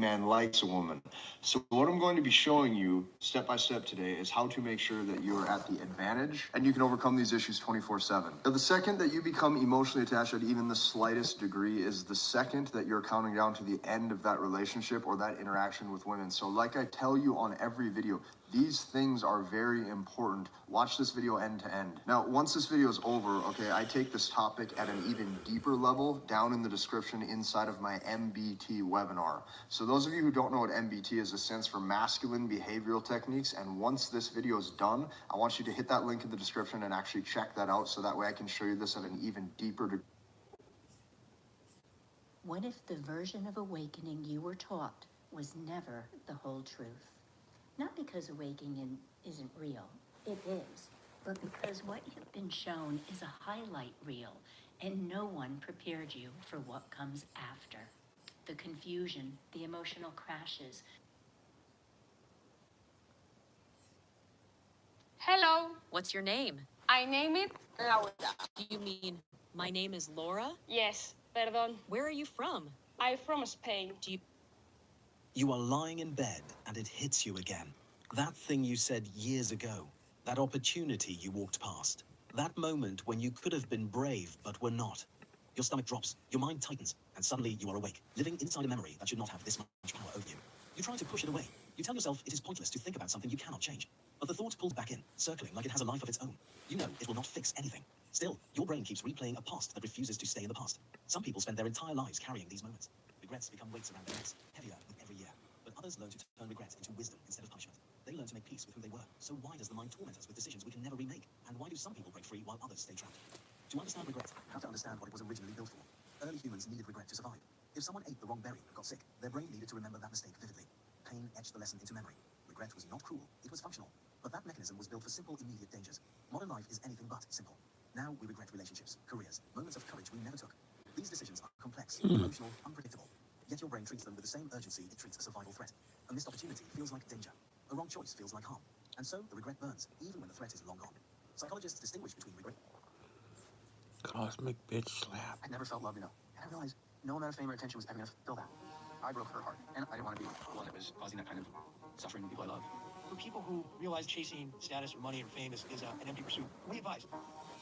man likes a woman. So what I'm going to be showing you step by step today is how to make sure that you're at the advantage and you can overcome these issues 24/7. Now, the second that you become emotionally attached at even the slightest degree is the second that you're counting down to the end of that relationship or that interaction with women. So like I tell you on every video, these things are very important. Watch this video end to end. Now, once this video is over, okay, I take this topic at an even deeper level down in the description inside of my MBT webinar. So those of you who don't know what MBT is, it stands for Masculine Behavioral Techniques. And once this video is done, I want you to hit that link in the description and actually check that out so that way I can show you this at an even deeper degree. What if the version of awakening you were taught was never the whole truth? Not because awakening isn't real, it is, but because what you've been shown is a highlight reel, and no one prepared you for what comes after. The confusion, the emotional crashes. Hello, What's your name? I name it Laura. Do you mean my name is Laura? Yes, perdón. Where are you from? I'm from Spain. You are lying in bed and it hits you again. That thing you said years ago, that opportunity you walked past, that moment when you could have been brave but were not. Your stomach drops, your mind tightens, and suddenly you are awake, living inside a memory that should not have this much power over you. You try to push it away. You tell yourself it is pointless to think about something you cannot change. But the thought pulls back in, circling like it has a life of its own. You know it will not fix anything. Still, your brain keeps replaying a past that refuses to stay in the past. Some people spend their entire lives carrying these moments. Regrets become weights around their necks, heavier with every year. But others learn to turn regret into wisdom instead of punishment. They learn to make peace with who they were. So why does the mind torment us with decisions we can never remake? And why do some people break free while others stay trapped? To understand regret, you have to understand what it was originally built for. Early humans needed regret to survive. If someone ate the wrong berry and got sick, their brain needed to remember that mistake vividly. Pain etched the lesson into memory. Regret was not cruel, it was functional. But that mechanism was built for simple, immediate dangers. Modern life is anything but simple. Now we regret relationships, careers, moments of courage we never took. These decisions are complex, emotional, unpredictable. Yet your brain treats them with the same urgency it treats a survival threat. A missed opportunity feels like danger. A wrong choice feels like harm. And so the regret burns, even when the threat is long gone. Psychologists distinguish between regret. Cosmic bitch slap. I never felt love enough. And I realized no amount of fame or attention was ever going to fill that. I broke her heart, and I didn't want to be the one that was causing that kind of suffering in people I love. For people who realize chasing status or money or fame is an empty pursuit, what do you advise?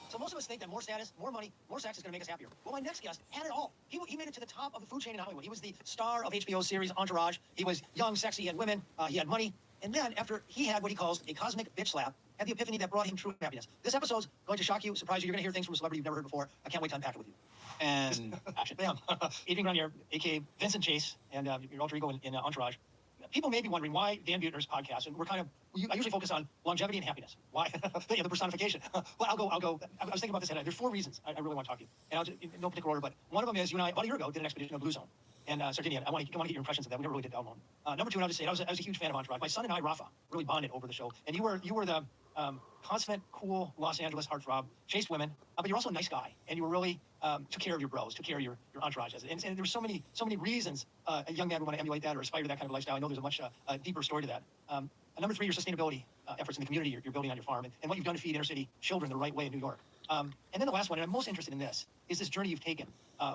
So most of us think that more status, more money, more sex is going to make us happier. Well, my next guest had it all. He made it to the top of the food chain in Hollywood. He was the star of HBO's series Entourage. He was young, sexy, and women. He had money. And then after he had what he calls a cosmic bitch slap, had the epiphany that brought him true happiness. This episode's going to shock you, surprise you. You're going to hear things from a celebrity you've never heard before. I can't wait to unpack it with you. And action. Bam. Adrian Grenier, a.k.a. Vincent Chase, and your alter ego in Entourage. People may be wondering why Dan Buettner's podcast, and I usually focus on longevity and happiness. Why? The personification. Well, I'll go. I was thinking about this, and there's 4 reasons I really want to talk to you. And I'll just, in no particular order, but one of them is you and I, about a year ago, did an expedition of Blue Zone and Sardinia. I want to get your impressions of that. We never really did that alone. Number 2, and I'll just say, I was a huge fan of Entourage. My son and I, Rafa, really bonded over the show. And you were the consummate, cool Los Angeles heartthrob, chased women, but you're also a nice guy, and you were really took care of your bros, took care of your entourage. And there were so many reasons a young man would want to emulate that or aspire to that kind of lifestyle. I know there's a much deeper story to that. Number 3, your sustainability efforts in the community you're building on your farm, and what you've done to feed inner city children the right way in New York. And then the last one, and I'm most interested in this, is this journey you've taken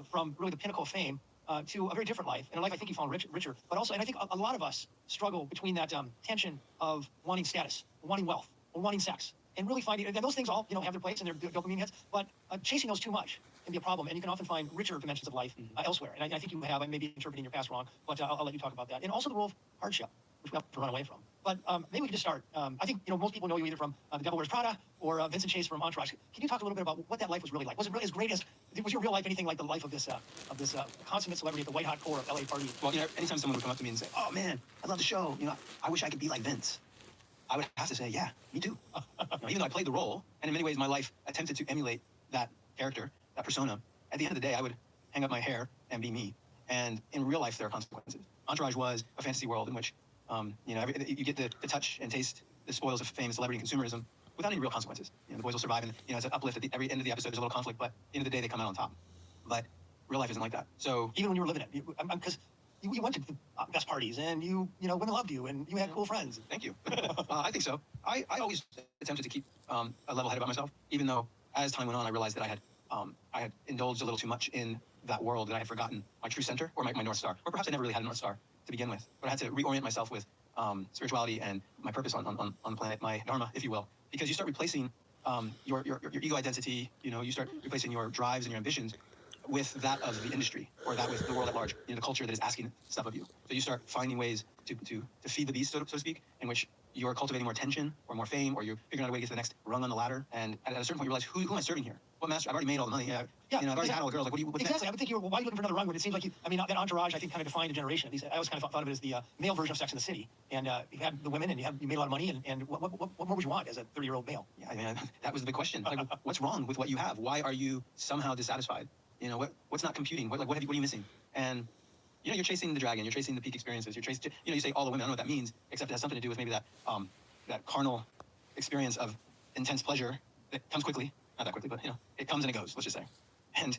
from really the pinnacle of fame to a very different life, and a life I think you found richer, but also, and I think a lot of us struggle between that tension of wanting status, wanting wealth, or wanting sex, and really finding, and those things all, have their place and their dopamine hits, but chasing those too much can be a problem, and you can often find richer dimensions of life elsewhere, and I think you have. I may be interpreting your past wrong, but I'll let you talk about that. And also the role of hardship, which we have to run away from. But maybe we can just start. I think, most people know you either from The Devil Wears Prada or Vincent Chase from Entourage. Can you talk a little bit about what that life was really like? Was it really as great as, was your real life anything like the life of this consummate celebrity at the white hot core of LA party? Well, anytime someone would come up to me and say, "Oh man, I love the show. I wish I could be like Vince," I would have to say, "Yeah, me too." Even though I played the role, and in many ways my life attempted to emulate that character, that persona. At the end of the day, I would hang up my hair and be me. And in real life, there are consequences. Entourage was a fantasy world in which, you get to touch and taste the spoils of fame, celebrity, and consumerism without any real consequences. The boys will survive, and it's an uplift at every end of the episode. There's a little conflict, but at the end of the day, they come out on top. But real life isn't like that. So even when you were living it, because you went to the best parties, and women loved you, and you had cool friends. Thank you. I think so. I always attempted to keep a level head about myself, even though as time went on, I realized that I had indulged a little too much in that world, that I had forgotten my true center, or my North Star. Or perhaps I never really had a North Star. to begin with, but I had to reorient myself with spirituality and my purpose on the planet, my dharma, if you will, because you start replacing your ego identity. You know, you start replacing your drives and your ambitions with that of the industry, or that with the world at large, you know, the culture that is asking stuff of you. So you start finding ways to feed the beast, so to speak, in which you're cultivating more attention or more fame, or you're figuring out a way to get to the next rung on the ladder. And at a certain point, you realize, who am I serving here? What master? I've already made all the money. Yeah, You know, I've already had all the girls. Like, what's exactly. next? I would think you were, well, why are you looking for another rung when it seems like you, I mean, that entourage, I think, kind of defined a generation. I always kind of thought of it as the male version of Sex in the City. And you had the women, and you made a lot of money, and what more would you want as a 30-year-old male? Yeah, I mean, that was the big question. Like, what's wrong with what you have? Why are you somehow dissatisfied? You know, what's not computing? What are you missing? And you know, you're chasing the dragon. You're chasing the peak experiences. You're chasing, you know, you say all the women. I don't know what that means, except it has something to do with maybe that carnal experience of intense pleasure that comes quickly. Not that quickly, but you know, it comes and it goes. Let's just say, and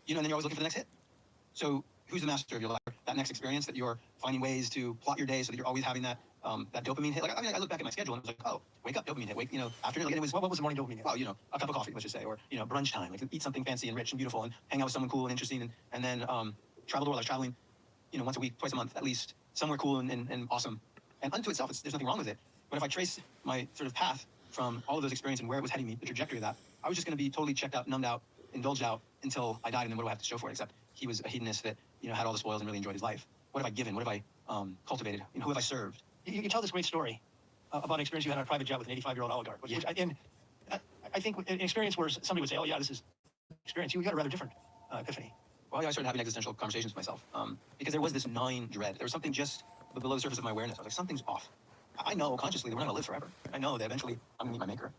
you know, and then you're always looking for the next hit. So who's the master of your life? That next experience that you're finding ways to plot your day so that you're always having that dopamine hit. Like, I mean, I look back at my schedule and I was like, oh, wake up, dopamine hit. Wake, you know, afternoon. Like, it was What was the morning dopamine? well, you know, a cup of coffee, let's just say, or you know, brunch time. Like, eat something fancy and rich and beautiful, and hang out with someone cool and interesting, and then travel the world. I was traveling, you know, once a week, twice a month, at least, somewhere cool and awesome. And unto itself, there's nothing wrong with it. But if I trace my sort of path from all of those experiences and where it was heading me, the trajectory of that, I was just going to be totally checked out, numbed out, indulged out until I died. And then what do I have to show for it? Except he was a hedonist that, you know, had all the spoils and really enjoyed his life. What have I given? What have I cultivated? You know, who have I served? You tell this great story about an experience you had on a private jet with an 85-year-old oligarch. Which, I think an experience where somebody would say, oh, yeah, this is experience. You had a rather different epiphany. Well, yeah, I started having existential conversations with myself because there was this gnawing dread. There was something just below the surface of my awareness. I was like, something's off. I know consciously that we're not going to live forever. I know that eventually I'm going to meet my maker.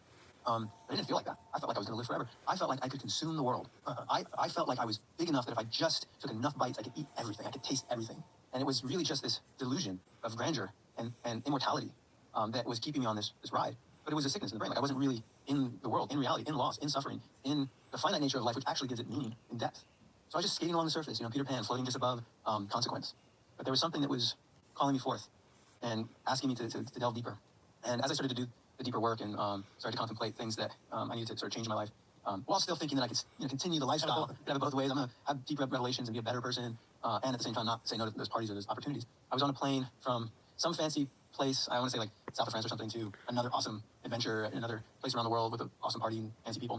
But I didn't feel like that. I felt like I was going to live forever. I felt like I could consume the world. I felt like I was big enough that if I just took enough bites, I could eat everything. I could taste everything. And it was really just this delusion of grandeur and immortality that was keeping me on this ride. But it was a sickness in the brain. Like, I wasn't really in the world, in reality, in loss, in suffering, in the finite nature of life, which actually gives it meaning in depth. So I was just skating along the surface, you know, Peter Pan, floating just above consequence. But there was something that was calling me forth and asking me to delve deeper. And as I started to do the deeper work and started to contemplate things that I needed to sort of change in my life, while still thinking that I could, you know, continue the lifestyle, have it both ways. I'm going to have deep revelations and be a better person, and at the same time not say no to those parties or those opportunities. I was on a plane from some fancy place, I want to say like south of France or something, to another awesome adventure in another place around the world with an awesome party and fancy people.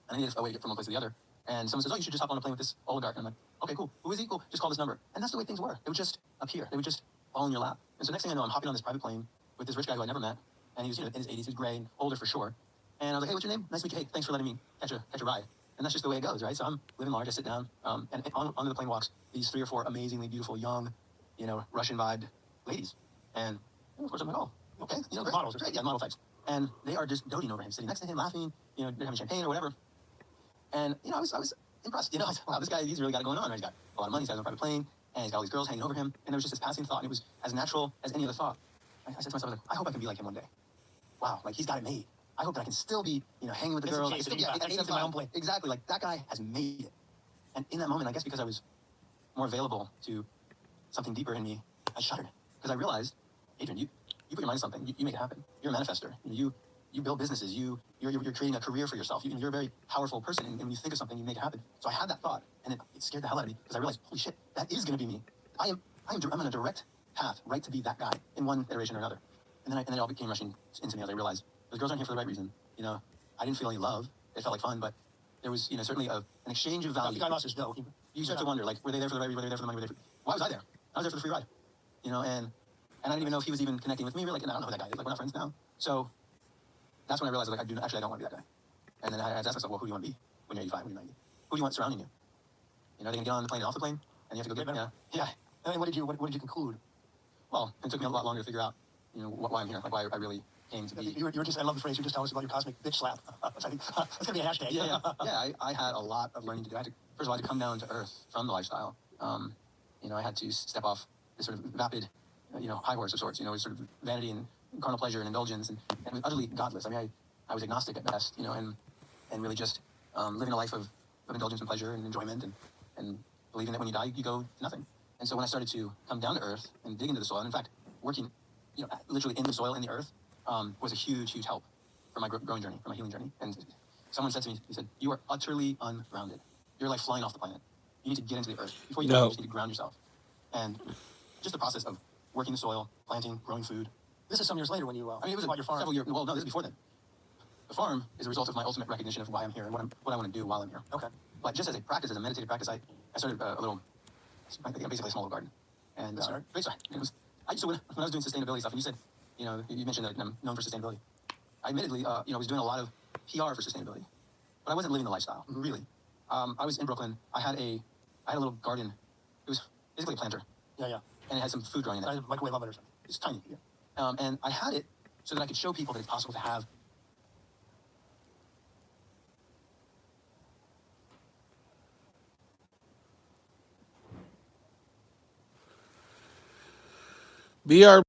And I needed a way to get from one place to the other. And someone says, oh, you should just hop on a plane with this oligarch. And I'm like, okay, cool. Who is he? Cool. Just call this number. And that's the way things were. They would just appear. They would just fall in your lap. And so next thing I know, I'm hopping on this private plane with this rich guy who I never met. And he was, you know, in his 80s. He was gray and older for sure. And I was like, hey, what's your name? Nice to meet you. Hey, thanks for letting me catch a ride. And that's just the way it goes, right? So I'm living large. I sit down. And onto the plane walks these 3 or 4 amazingly beautiful, young, you know, Russian-vibed ladies. And of course I'm like, oh, okay. You know, great. Models. Great. Yeah, model types. And they are just doting over him, sitting next to him, laughing, you know, they're having champagne or whatever. And, you know, I was impressed. You know, I was, wow, this guy, he's really got it going on. Right? He's got a lot of money, he's got a private plane, and he's got all these girls hanging over him. And there was just this passing thought, and it was as natural as any other thought. I said to myself, like, I hope I can be like him one day. Wow, like, he's got it made. I hope that I can still be, you know, hanging with the This is girls. Jason, Yeah, he's got my own plane. Exactly, like, that guy has made it. And in that moment, I guess because I was more available to something deeper in me, I shuddered. Because I realized, Adrian, you put your mind to something, you make it happen. You're a manifester. You build businesses. You're creating a career for yourself. You're a very powerful person, and when you think of something, you make it happen. So I had that thought, and it scared the hell out of me because I realized, holy shit, that is going to be me. I'm on a direct path, right, to be that guy in one iteration or another. And then it all became rushing into me as I realized those girls aren't here for the right reason. You know, I didn't feel any love. It felt like fun, but there was, you know, certainly an exchange of value. The guy lost his dough. You start to wonder, like, were they there for the right reason? Were they there for the money? Why was I there? I was there for the free ride. You know, and I didn't even know if he was even connecting with me. We're like, I don't know who that guy is. Like, we're not friends now. So that's when I realized, like, I don't want to be that guy. And then I had to ask myself, well, who do you want to be when you're 85, when you're 90? Who do you want surrounding you? You know, they can get on the plane and off the plane, and you have to go get them. Yeah. And what did you conclude? Well, it took me a lot longer to figure out, you know, why I'm here, like why I really came to be. You were just, I love the phrase, you just tell us about your cosmic bitch slap. I think that's going to be a hashtag. Yeah. I had a lot of learning to do. First of all, I had to come down to earth from the lifestyle. You know, I had to step off this sort of vapid, you know, high horse of sorts, you know, sort of vanity and carnal pleasure and indulgence and was utterly godless. I mean, I was agnostic at best, you know, and really just living a life of indulgence and pleasure and enjoyment and believing that when you die, you go to nothing. And so when I started to come down to earth and dig into the soil, and in fact, working, you know, literally in the soil, in the earth, was a huge, huge help for my growing journey, for my healing journey. And someone said to me, he said, you are utterly ungrounded. You're like flying off the planet. You need to get into the earth. Before you die, you just need to ground yourself. And just the process of working the soil, planting, growing food. This is some years later when you I mean, it was bought your farm. several years. Well, no, this is before then. The farm is a result of my ultimate recognition of why I'm here and what I want to do while I'm here. Okay. But just as a practice, as a meditative practice, I started a little, basically a small little garden. And Good start. great start. It was, so when I was doing sustainability stuff, and you said, you mentioned that I'm known for sustainability. I admittedly, was doing a lot of PR for sustainability, but I wasn't living the lifestyle, really. I was in Brooklyn. I had a little garden. It was basically a planter, Yeah. and it had some food growing in it. I microwave oven or something. It's tiny. And I had it so that I could show people that it's possible to have. BR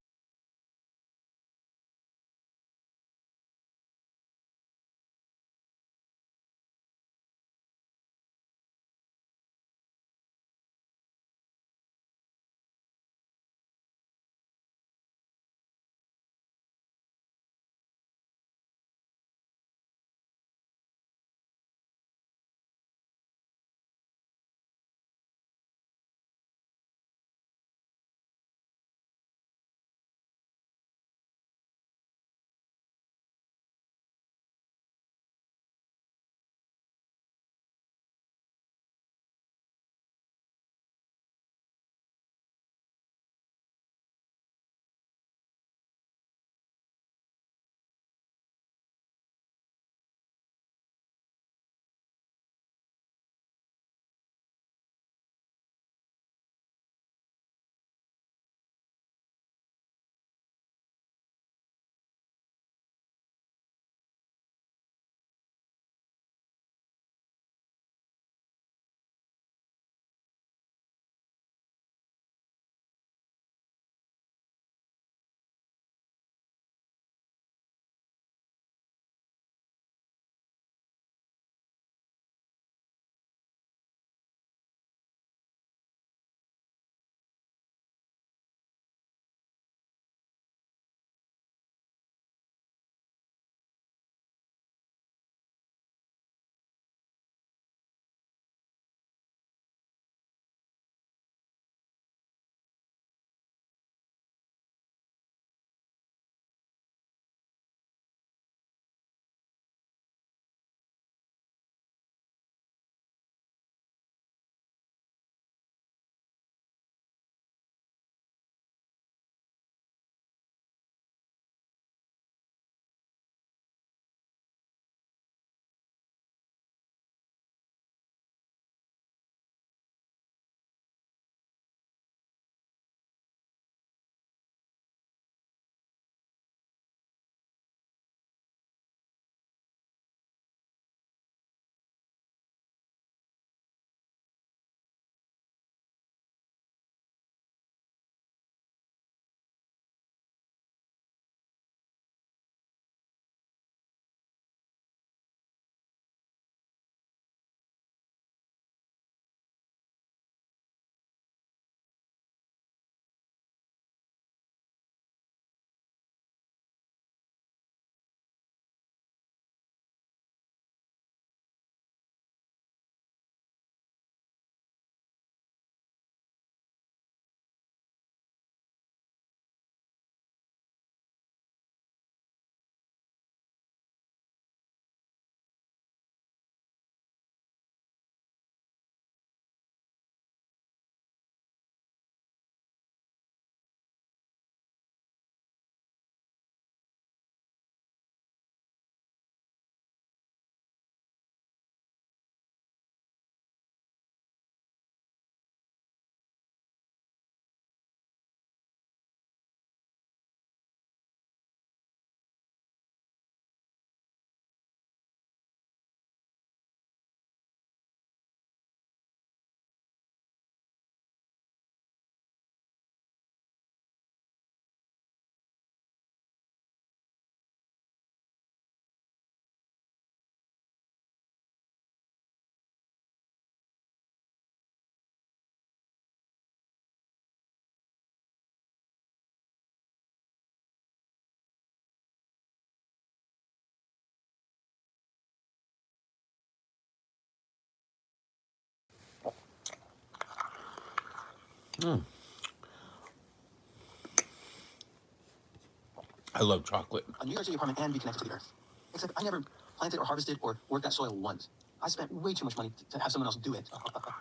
I love chocolate. a New York City apartment and be connected to the earth. Except I never planted or harvested or worked that soil once. I spent way too much money to have someone else do it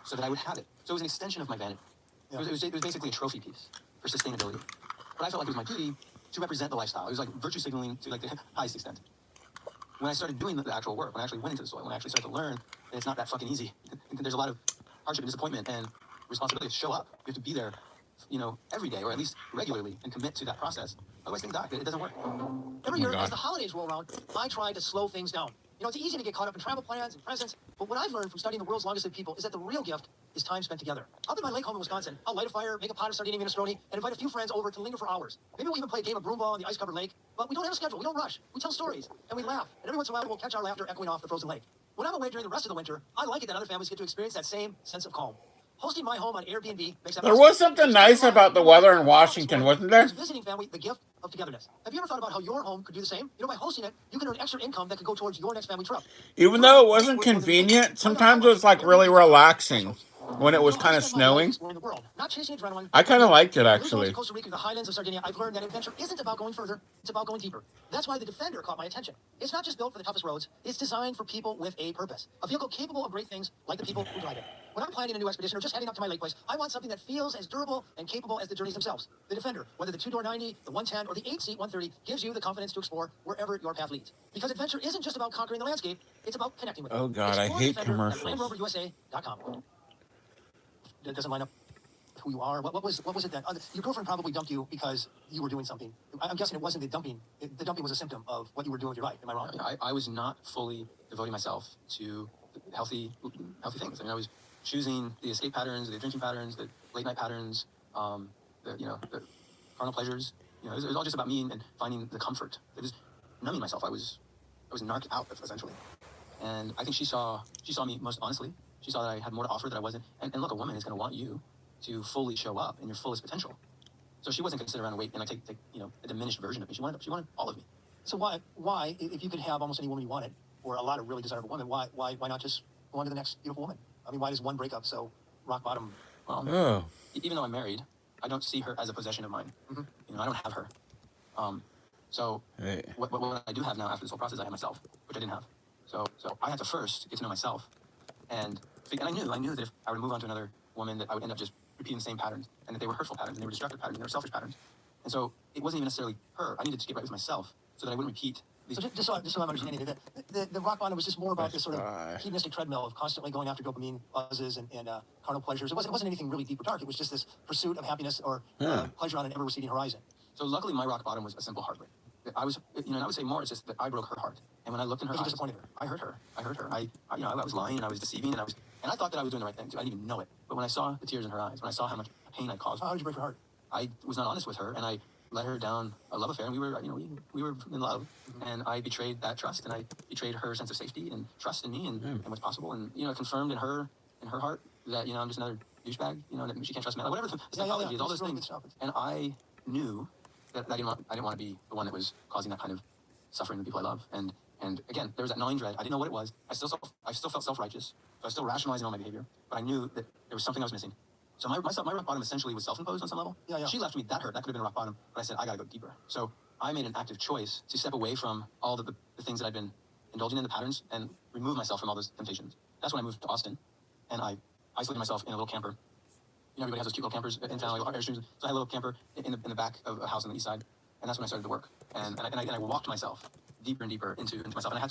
so that I would have it. So it was an extension of my vanity. It was basically a trophy piece for sustainability. But I felt like it was my duty to represent the lifestyle. It was like virtue signaling to like the highest extent. When I started doing the actual work, when I actually went into the soil, when I actually started to learn that it's not that fucking easy. There's a lot of hardship and disappointment and responsibility to show up. You have to be there, every day or at least regularly and commit to that process. Otherwise things die. It doesn't work. Every year, God. as the holidays roll around, I try to slow things down. It's easy to get caught up in travel plans and presents, but what I've learned from studying the world's longest lived people is that the real gift is time spent together. Up in my lake home in Wisconsin, I'll light a fire, make a pot of sardine minestrone, and invite a few friends over to linger for hours. Maybe we'll even play a game of broomball on the ice-covered lake, but we don't have a schedule, we don't rush. We tell stories, and we laugh, and every once in a while we'll catch our laughter echoing off the frozen lake. When I'm away during the rest of the winter, I like it that other families get to experience that same sense of calm. Hosting my home on Airbnb makes that There possible. was something nice about the weather in Washington, wasn't there? Gives visiting family the gift of togetherness. Have you ever thought about how your home could do the same? By hosting it, you can earn extra income that could go towards your next family trip. Even though it wasn't convenient, sometimes it was like really relaxing when it was kind of snowing. Not chasing adrenaline. I kind of liked it Living actually. in Costa Rica, the highlands of Sardinia, I've learned that adventure isn't about going further, it's about going deeper. That's why the Defender caught my attention. It's not just built for the toughest roads, it's designed for people with a purpose. A vehicle capable of great things like the people who drive it. When I'm planning a new expedition or just heading up to my lake place, I want something that feels as durable and capable as the journeys themselves. The Defender, whether the 2-door 90, the 110, or the 8-seat 130, gives you the confidence to explore wherever your path leads. Because adventure isn't just about conquering the landscape, it's about connecting with it. Oh God, I Explore hate Defender at commercials. LandRoverUSA.com. That doesn't line up with who you are. What was it that your girlfriend probably dumped you because you were doing something? I'm guessing it wasn't the dumping. The dumping was a symptom of what you were doing with your life. Am I wrong? I was not fully devoting myself to healthy things. I was choosing the escape patterns, the drinking patterns, the late night patterns, the carnal pleasures. It was all just about me and finding the comfort. It was numbing myself. I was narked out essentially, and I think she saw me most honestly. She saw that I had more to offer that I wasn't. And look, a woman is going to want you to fully show up in your fullest potential. So she wasn't going to sit around and wait and take a diminished version of me. She wanted all of me. So why, if you could have almost any woman you wanted, or a lot of really desirable women, why not just go on to the next beautiful woman? Why does one breakup so rock bottom? Well, Oh, even though I'm married, I don't see her as a possession of mine. Mm-hmm. I don't have her. So hey. what I do have now after this whole process, I have myself, which I didn't have. So I had to first get to know myself, and I knew that if I were to move on to another woman, that I would end up just repeating the same patterns, and that they were hurtful patterns, and they were destructive patterns, and they were selfish patterns. And so it wasn't even necessarily her. I needed to get right with myself so that I wouldn't repeat these. So just so I'm understanding it, the rock bottom was just more about this sort of hedonistic treadmill of constantly going after dopamine buzzes and carnal pleasures. It wasn't anything really deep or dark. It was just this pursuit of happiness or pleasure on an ever-receding horizon. So luckily, my rock bottom was a simple heartbreak. I was, and I would say more, it's just that I broke her heart. And when I looked in her Because you eyes, disappointed her. I hurt her. I was lying and I was deceiving and I thought that I was doing the right thing too. I didn't even know it. But when I saw the tears in her eyes, when I saw how much pain I caused, How did you break her heart? I was not honest with her and I let her down a love affair and we were in love and I betrayed that trust and I betrayed her sense of safety and trust in me and what's possible and, it confirmed in her heart that, I'm just another douchebag, that she can't trust me, whatever the psychology is, all those things. And I knew that I didn't want to be the one that was causing that kind of suffering to the people I love. And again, there was that gnawing dread. I didn't know what it was. I still felt self-righteous. So I was still rationalizing all my behavior. But I knew that there was something I was missing. So my rock bottom essentially was self-imposed on some level. Yeah. She left me that hurt. That could have been a rock bottom. But I said, I got to go deeper. So I made an active choice to step away from all the things that I'd been indulging in, the patterns, and remove myself from all those temptations. That's when I moved to Austin. And I isolated myself in a little camper. Everybody has those cute little campers in town, like Airstreams. So I had a little camper in the back of a house on the east side. And that's when I started to work. And I walked myself deeper and deeper into myself. And I had to